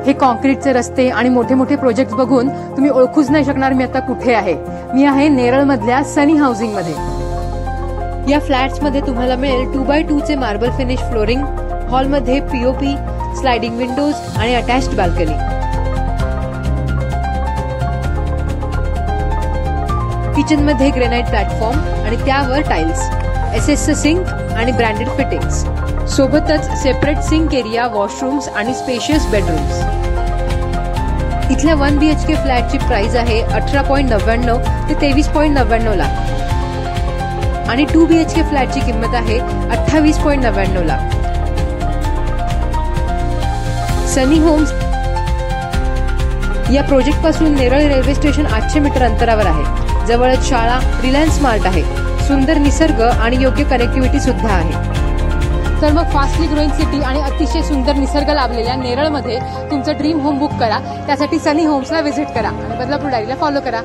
हे कॉन्क्रीटचे रस्ते आणि मोठे मोठे प्रोजेक्ट बघून तुम्ही ओळखूच नाही शकणार मी आता कुठे आहे. मी आहे नेरळ मधल्या सनी हाऊसिंग मध्ये. या फ्लॅट्स मध्ये तुम्हाला मिळेल 2x2 चे मार्बल फिनिश फ्लोरिंग, हॉल मध्ये पीओपी, स्लायडिंग विंडोज आणि अटॅच्ड बाल्कनी. किचन मध्ये ग्रेनाइट प्लॅटफॉर्म आणि त्यावर टाइल्स, एसएस सिंक आणि ब्रँडेड फिटिंग्स. सोबतच सेपरेट सिंक एरिया, वॉशरूम्स आणि स्पेशियस बेडरूम्स. इथल्या 1 BHK फ्लॅटची प्राइस आहे 18.99 ते 23.99 लाख आणि 2 BHK फ्लॅटची किंमत आहे 28.99 लाख. सनी होम्स या प्रोजेक्ट पासून नेरळ रेल्वे स्टेशन 800 मीटर अंतरावर आहे. जवळच शाळा, रिलायन्स स्मार्ट आहे. सुंदर निसर्ग आणि योग्य कनेक्टिव्हिटी सुद्धा आहे. तर मग फास्टली ग्रोईंग सिटी आणि अतिशय सुंदर निसर्ग लाभलेल्या नेरळमध्ये तुमचं ड्रीम होम बुक करा. त्यासाठी सनी होम्सला व्हिजिट करा आणि बदलापूर डायरीला फॉलो करा.